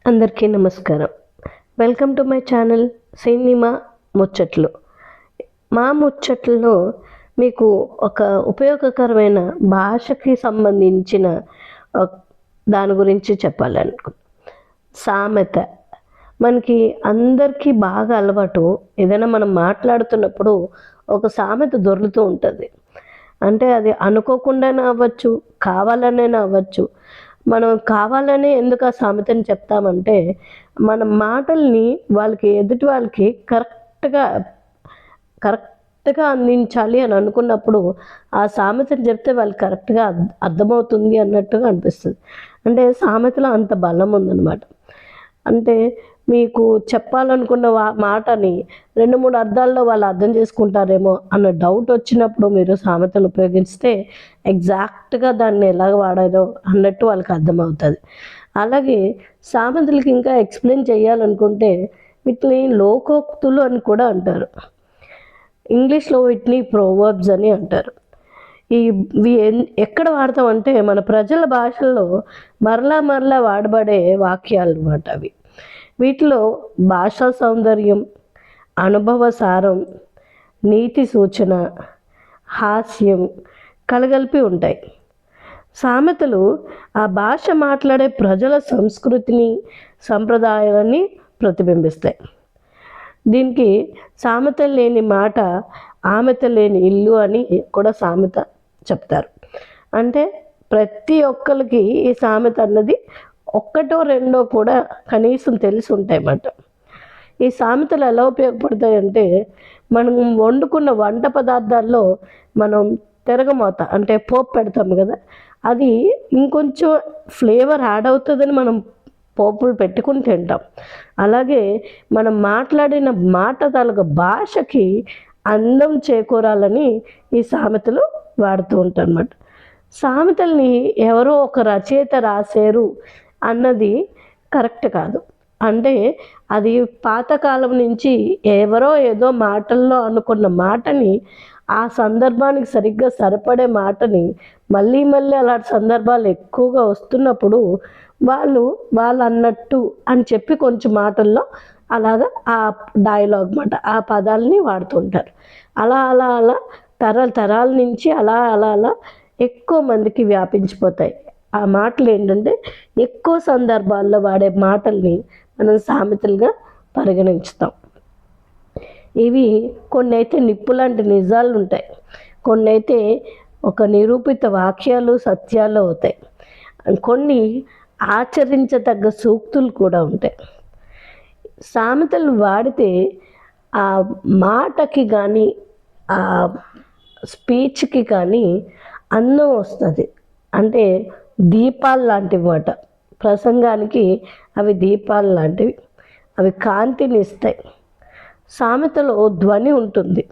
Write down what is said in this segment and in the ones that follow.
అందరికీ నమస్కారం. Welcome to my channel cinema ముచ్చట్లు. మా ముచ్చట్లలో మీకు ఒక ఉపయోగకరమైన భాషకి సంబంధించిన దాని గురించి చెప్పాలనుకో. సామెత మనకి అందరికీ బాగా అలవాటు. ఏదైనా మనం మాట్లాడుతున్నప్పుడు ఒక సామెత దొర్లుతూ ఉంటుంది. అంటే అది అనుకోకుండానే అవ్వచ్చు, కావాలనే అవ్వచ్చు. మనం కావాలనే ఎందుకు ఆ సామెతని చెప్తామంటే, మన మాటల్ని ఎదుటి వాళ్ళకి కరెక్ట్గా అందించాలి అని అనుకున్నప్పుడు ఆ సామెతని చెప్తే వాళ్ళకి కరెక్ట్గా అర్థమవుతుంది అన్నట్టుగా అనిపిస్తుంది. అంటే సామెతలో అంత బలం ఉందన్నమాట. అంటే మీకు చెప్పాలనుకున్న మాటని 2-3 అర్థాల్లో వాళ్ళు అర్థం చేసుకుంటారేమో అన్న డౌట్ వచ్చినప్పుడు మీరు సామెతలు ఉపయోగిస్తే ఎగ్జాక్ట్గా దాన్ని ఎలా వాడారో అన్నట్టు వాళ్ళకి అర్థమవుతుంది. అలాగే సామెతలకి ఇంకా ఎక్స్ప్లెయిన్ చేయాలనుకుంటే వీటిని లోకోక్తులు అని కూడా అంటారు. ఇంగ్లీష్లో వీటిని ప్రోవర్బ్స్ అని అంటారు. ఇవి ఎక్కడ వాడతామంటే మన ప్రజల భాషల్లో మరలా వాడబడే వాక్యాలు అన్నమాట అవి. వీటిలో భాషా సౌందర్యం, అనుభవ సారం, నీతి సూచన, హాస్యం కలగలిపి ఉంటాయి. సామెతలు ఆ భాష మాట్లాడే ప్రజల సంస్కృతిని, సంప్రదాయాన్ని ప్రతిబింబిస్తాయి. దీనికి సామెత లేని మాట ఆమెత లేని ఇల్లు అని కూడా సామెత చెప్తారు. అంటే ప్రతి ఒక్కరికి ఈ సామెత అన్నది ఒక్కటో రెండో కూడా కనీసం తెలిసి ఉంటాయి అన్నమాట. ఈ సామెతలు ఎలా ఉపయోగపడతాయంటే, మనం వండుకున్న వంట పదార్థాల్లో మనం తిరగమోత అంటే పోపు పెడతాం కదా, అది ఇంకొంచెం ఫ్లేవర్ యాడ్ అవుతుందని మనం పోపులు పెట్టుకుని తింటాం. అలాగే మనం మాట్లాడిన మాట తాలూకు భాషకి అందం చేకూరాలని ఈ సామెతలు వాడుతూ ఉంటారు అన్నమాట. సామెతల్ని ఎవరో ఒక రచయిత రాశారు అన్నది కరెక్ట్ కాదు. అంటే అది పాతకాలం నుంచి ఎవరో ఏదో మాటల్లో అనుకున్న మాటని, ఆ సందర్భానికి సరిగ్గా సరిపడే మాటని మళ్ళీ అలాంటి సందర్భాలు ఎక్కువగా వస్తున్నప్పుడు వాళ్ళు అన్నట్టు అని చెప్పి కొంచెం మాటల్లో అలాగా ఆ డైలాగ్ మాట ఆ పదాలని వాడుతుంటారు. అలా తరాల నుంచి అలా ఎక్కువ మందికి వ్యాపించిపోతాయి. ఆ మాటలు ఏంటంటే ఎక్కువ సందర్భాల్లో వాడే మాటల్ని మనం సామెతలుగా పరిగణించుతాం. ఇవి కొన్ని అయితే నిప్పు లాంటి నిజాలు ఉంటాయి, కొన్ని అయితే ఒక నిరూపిత వాక్యాలు సత్యాలు అవుతాయి, కొన్ని ఆచరించదగ్గ సూక్తులు కూడా ఉంటాయి. సామెతలు వాడితే ఆ మాటకి కానీ ఆ స్పీచ్కి కానీ అందం వస్తుంది. అంటే దీపాలు లాంటివి మాట. ప్రసంగానికి అవి దీపాలు లాంటివి, అవి కాంతిని ఇస్తాయి. సామెతలో ధ్వని ఉంటుంది.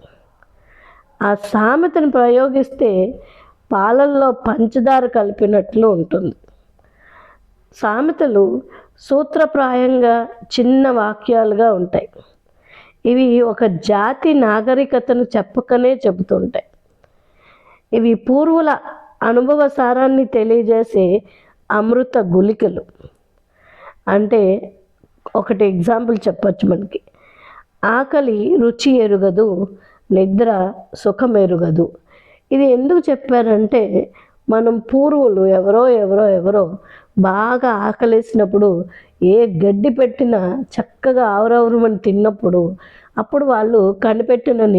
ఆ సామెతను ప్రయోగిస్తే పాలల్లో పంచదార కలిపినట్లు ఉంటుంది. సామెతలు సూత్రప్రాయంగా చిన్న వాక్యాలుగా ఉంటాయి. ఇవి ఒక జాతి నాగరికతను చెప్పకనే చెబుతుంటాయి. ఇవి పూర్వుల అనుభవ సారాన్ని తెలియజేసే అమృత గుళికలు. అంటే ఒకటి ఎగ్జాంపుల్ చెప్పచ్చు మనకి. ఆకలి రుచి ఎరుగదు, నిద్ర సుఖం ఎరుగదు. ఇది ఎందుకు చెప్పారంటే, మనం పూర్వులు ఎవరో బాగా ఆకలేసినప్పుడు ఏ గడ్డి పెట్టినా చక్కగా ఆవురవురమని తిన్నప్పుడు అప్పుడు వాళ్ళు కనిపెట్టిన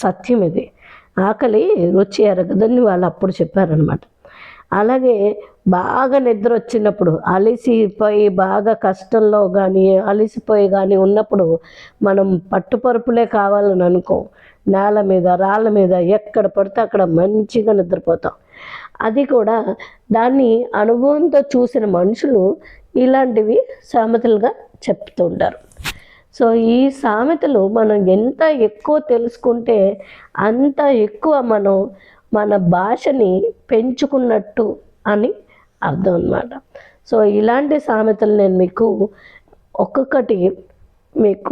సత్యం ఇది. ఆకలి రుచి ఎరగదని వాళ్ళు అప్పుడు చెప్పారనమాట. అలాగే బాగా నిద్ర వచ్చినప్పుడు అలసిపోయి బాగా కష్టంలో కానీ అలసిపోయి కానీ ఉన్నప్పుడు మనం పట్టుపరుపులే కావాలని అనుకో, నేల మీద రాళ్ళ మీద ఎక్కడ పడితే అక్కడ మంచిగా నిద్రపోతాం. అది కూడా దాన్ని అనుభవంతో చూసిన మనుషులు ఇలాంటివి సామెతలుగా చెప్తుంటారు. సో ఈ సామెతలు మనం ఎంత ఎక్కువ తెలుసుకుంటే అంత ఎక్కువ మనం మన భాషని పెంచుకున్నట్టు అని అర్థం అన్నమాట. సో ఇలాంటి సామెతలు నేను మీకు ఒక్కొక్కటి మీకు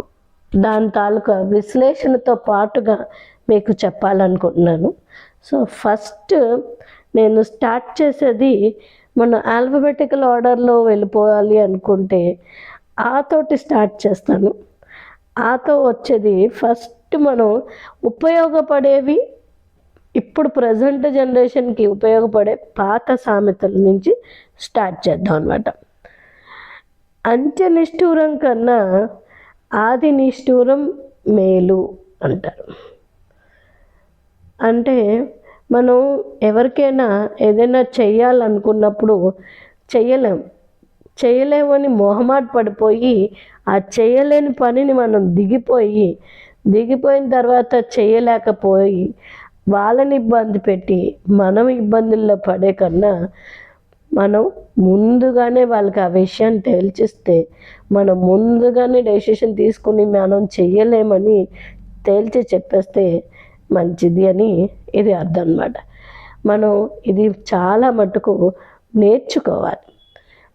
దాని తాలూకా విశ్లేషణతో పాటుగా మీకు చెప్పాలనుకుంటున్నాను. సో ఫస్ట్ నేను స్టార్ట్ చేసేది మనం ఆల్ఫబెటికల్ ఆర్డర్లో వెళ్ళిపోవాలి అనుకుంటే ఆతోటి స్టార్ట్ చేస్తాను. ఆతో వచ్చేది ఫస్ట్ మనం ఉపయోగపడేవి, ఇప్పుడు ప్రజెంట్ జనరేషన్కి ఉపయోగపడే పాత సామెతల నుంచి స్టార్ట్ చేద్దాం అనమాట. అంత్య నిష్ఠూరం కన్నా ఆది నిష్ఠూరం మేలు అంటారు. అంటే మనం ఎవరికైనా ఏదైనా చెయ్యాలనుకున్నప్పుడు చేయలేమని మొహమాట పడిపోయి ఆ చేయలేని పనిని మనం దిగిపోయిన తర్వాత చేయలేకపోయి వాళ్ళని ఇబ్బంది పెట్టి మనం ఇబ్బందుల్లో పడే కన్నా మనం ముందుగానే వాళ్ళకి ఆ విషయాన్ని తేల్చిస్తే, మనం ముందుగానే డెసిషన్ తీసుకుని మనం చెయ్యలేమని తేల్చి చెప్పేస్తే మంచిది అని ఇది అర్థం అన్నమాట. మనం ఇది చాలా మటుకు నేర్చుకోవాలి.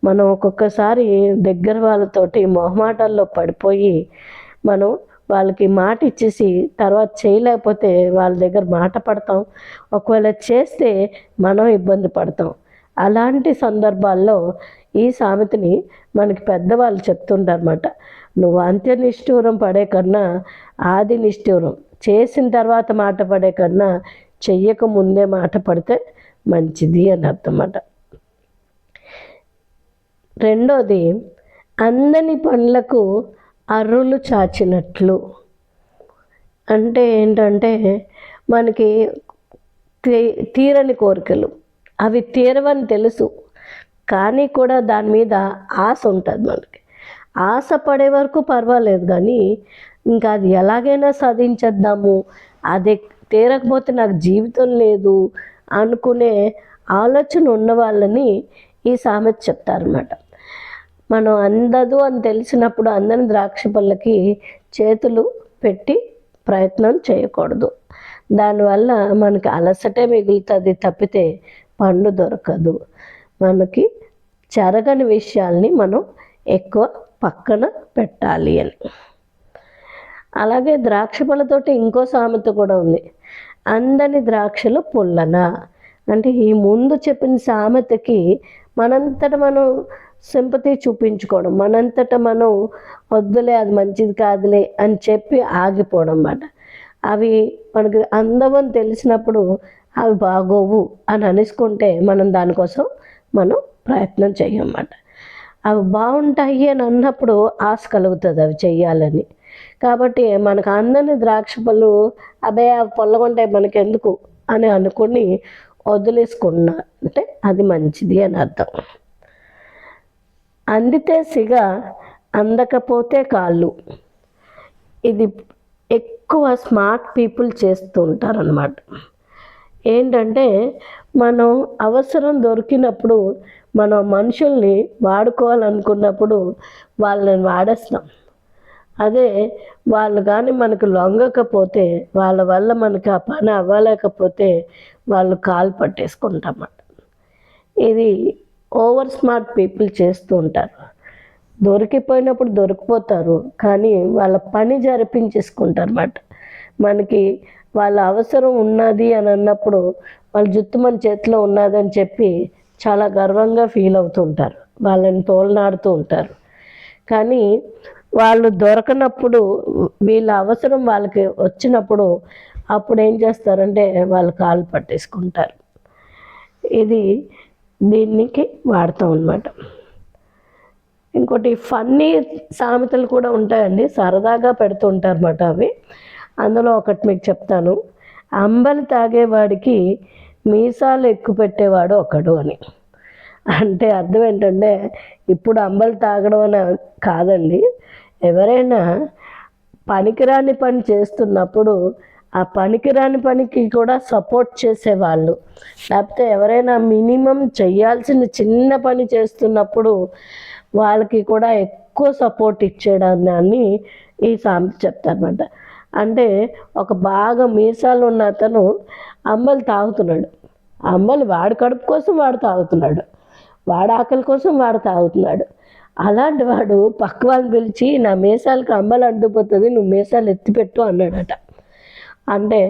మనం ఒక్కొక్కసారి దగ్గర వాళ్ళతోటి మొహమాటాల్లో పడిపోయి మనం వాళ్ళకి మాట ఇచ్చేసి తర్వాత చేయలేకపోతే వాళ్ళ దగ్గర మాట పడతాం. ఒకవేళ చేస్తే మనం ఇబ్బంది పడతాం. అలాంటి సందర్భాల్లో ఈ సామెతని మనకి పెద్దవాళ్ళు చెప్తుంటారన్నమాట. నువ్వు అంత్య నిష్ఠూరం పడే కన్నా ఆది నిష్ఠూరం, చేసిన తర్వాత మాట పడే కన్నా చెయ్యక ముందే మాట పడితే మంచిది అని అర్థమాట. రెండోది, అందని పనులకు అర్రులు చాచినట్లు. అంటే ఏంటంటే మనకి తీరని కోరికలు, అవి తీరవని తెలుసు, కానీ కూడా దాని మీద ఆశ ఉంటుంది మనకి. ఆశ పడే వరకు పర్వాలేదు, కానీ ఇంకా అది ఎలాగైనా సాధించేద్దాము, అది తీరకపోతే నాకు జీవితం లేదు అనుకునే ఆలోచన ఉన్న వాళ్ళని ఈ సామెత చెప్తారన్నమాట. మనం అందదు అని తెలిసినప్పుడు అందని ద్రాక్ష పళ్ళకి చేతులు పెట్టి ప్రయత్నం చేయకూడదు. దానివల్ల మనకి అలసటే మిగులుతుంది తప్పితే పండు దొరకదు. మనకి జరగని విషయాల్ని మనం ఎక్కువ పక్కన పెట్టాలి అని. అలాగే ద్రాక్ష పళ్ళతోటి ఇంకో సామెత కూడా ఉంది, అందని ద్రాక్షలు పుల్లన. అంటే ఈ ముందు చెప్పిన సామెతకి మనంతట మనం సింపతి చూపించుకోవడం, మనంతట మనం వద్దులే అది మంచిది కాదులే అని చెప్పి ఆగిపోవడం అన్నమాట. అవి మనకి అందమని తెలిసినప్పుడు అవి బాగోవు అని అనేసుకుంటే మనం దానికోసం మనం ప్రయత్నం చేయమన్నమాట. అవి బాగుంటాయి అని అన్నప్పుడు ఆశ కలుగుతుంది అవి చెయ్యాలని. కాబట్టి మనకు అందని ద్రాక్ష పళ్ళు అవి పొల్లగుంటాయి మనకెందుకు అని అనుకుని వదిలేసుకున్నా అంటే అది మంచిది అని అర్థం. అందితే సిగ, అందకపోతే కాళ్ళు. ఇది ఎక్కువ స్మార్ట్ పీపుల్ చేస్తూ ఉంటారన్నమాట. ఏంటంటే మనం అవసరం దొరికినప్పుడు మనం మనుషుల్ని వాడుకోవాలనుకున్నప్పుడు వాళ్ళని వాడేస్తాం. అదే వాళ్ళు కానీ మనకు లొంగకపోతే, వాళ్ళ వల్ల మనకు ఆ పని అవ్వలేకపోతే వాళ్ళు కాలు పట్టేసుకుంటామన్నమాట. ఇది ఓవర్ స్మార్ట్ పీపుల్ చేస్తూ ఉంటారు. దొరికిపోయినప్పుడు దొరికిపోతారు, కానీ వాళ్ళ పని జరిపించేసుకుంటారు అన్నమాట. మనకి వాళ్ళ అవసరం ఉన్నది అని అన్నప్పుడు వాళ్ళ జుత్తు మన చేతిలో ఉన్నదని చెప్పి చాలా గర్వంగా ఫీల్ అవుతూ ఉంటారు, వాళ్ళని తోలనాడుతూ ఉంటారు. కానీ వాళ్ళు దొరకనప్పుడు, వీళ్ళ అవసరం వాళ్ళకి వచ్చినప్పుడు అప్పుడు ఏం చేస్తారంటే వాళ్ళు కాలు పట్టేసుకుంటారు. ఇది దీనికి వాడతాం అన్నమాట. ఇంకోటి ఫన్నీ సామెతలు కూడా ఉంటాయండి, సరదాగా పెడుతుంటారు అన్నమాట అవి. అందులో ఒకటి మీకు చెప్తాను. అంబలి తాగేవాడికి మీసాలు ఎక్కువ పెట్టేవాడు ఒకడు అని. అంటే అర్థం ఏంటంటే ఇప్పుడు అంబలి తాగడం అని కాదండి, ఎవరైనా పనికిరాని పని చేస్తున్నప్పుడు ఆ పనికిరాని పనికి కూడా సపోర్ట్ చేసేవాళ్ళు, లేకపోతే ఎవరైనా మినిమం చేయాల్సిన చిన్న పని చేస్తున్నప్పుడు వాళ్ళకి కూడా ఎక్కువ సపోర్ట్ ఇచ్చేయడాన్ని ఈ సామెత చెప్తారన్నమాట. అంటే ఒక బాగా మీసాలు ఉన్న అతను అంబలి తాగుతున్నాడు, అంబలి వాడి కడుపు కోసం వాడు తాగుతున్నాడు, వాడి ఆకలి కోసం వాడు తాగుతున్నాడు. అలాంటి వాడు పక్క వాళ్ళని పిలిచి నా మీసాలకు అంబలి అంటుపోతుంది, నువ్వు మీసాలు ఎత్తిపెట్టు అన్నాడట. అంటే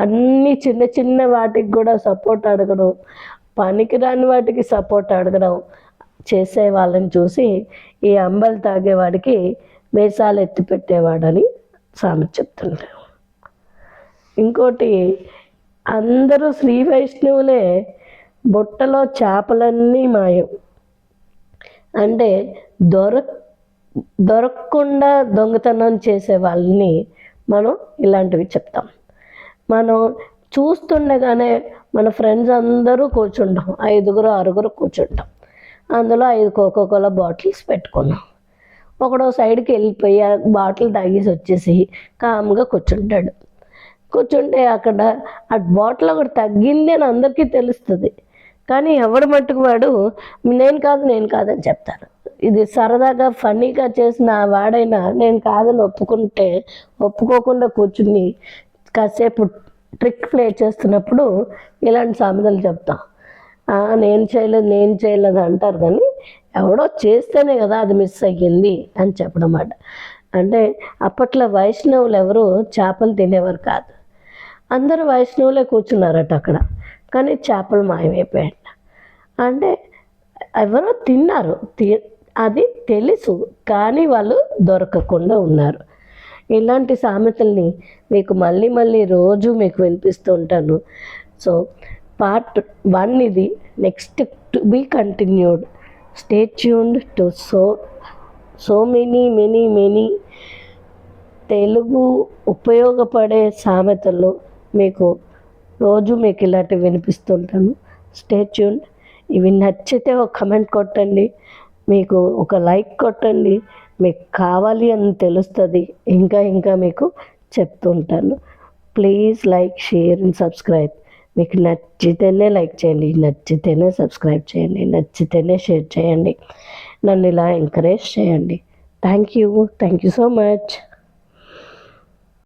అన్ని చిన్న చిన్న వాటికి కూడా సపోర్ట్ అడగడం, పనికిరాని వాటికి సపోర్ట్ అడగడం చేసే వాళ్ళని చూసి ఈ అంబలు తాగేవాడికి మీసాలు ఎత్తి పెట్టేవాడని సామెత చెప్తుంటారు. ఇంకోటి, అందరూ శ్రీ వైష్ణవులే, బుట్టలో చేపలన్నీ మాయం. అంటే దొరకకుండా దొంగతనం చేసే వాళ్ళని మనం ఇలాంటివి చెప్తాం. మనం చూస్తుండగానే మన ఫ్రెండ్స్ అందరూ కూర్చుంటాం, 5-6 కూర్చుంటాం. అందులో 5 కోకోకోలా బాటిల్స్ పెట్టుకున్నాం. ఒకడో సైడ్కి వెళ్ళిపోయి ఆ బాటిల్ తాగేసి వచ్చేసి కామ్గా కూర్చుంటాడు. కూర్చుంటే అక్కడ ఆ బాటిల్ ఒకటి తగ్గింది అని అందరికీ తెలుస్తుంది. కానీ ఎవడు మట్టుకు వాడు నేను కాదని చెప్తారు. ఇది సరదాగా ఫన్నీగా చేసిన వాడైనా నేను కాదని ఒప్పుకోకుండా కూర్చుని కాసేపు ట్రిక్ ప్లే చేస్తున్నప్పుడు ఇలాంటి సామెతలు చెప్తాం. నేను చేయలేదు అంటారు, కానీ ఎవడో చేస్తేనే కదా అది మిస్ అయ్యింది అని చెప్పడం అన్నమాట. అంటే అప్పట్లో వైష్ణవులు ఎవరు చేపలు తినేవారు కాదు. అందరూ వైష్ణవులే కూర్చున్నారట అక్కడ, కానీ చేపలు మాయమైపోయాట. అంటే ఎవరో తిన్నారు, అది తెలుసు, కానీ వాళ్ళు దొరకకుండా ఉన్నారు. ఇలాంటి సామెతల్ని మీకు మళ్ళీ రోజు మీకు వినిపిస్తూ ఉంటాను. సో పార్ట్ 1 ఇది, next to be continued. Stay tuned to so many Telugu ఉపయోగపడే సామెతలు మీకు రోజు ఇలాంటివి వినిపిస్తుంటాను. Stay tuned. ఇవి నచ్చితే ఒక కమెంట్ కొట్టండి, మీకు ఒక లైక్ కొట్టండి, మీకు కావాలి అని తెలుస్తుంది. ఇంకా మీకు చెప్తుంటాను. Please like, share and subscribe. మీకు నచ్చితేనే లైక్ చేయండి, నచ్చితేనే సబ్స్క్రైబ్ చేయండి, నచ్చితేనే షేర్ చేయండి. నన్ను ఇలా ఎంకరేజ్ చేయండి. Thank you so much.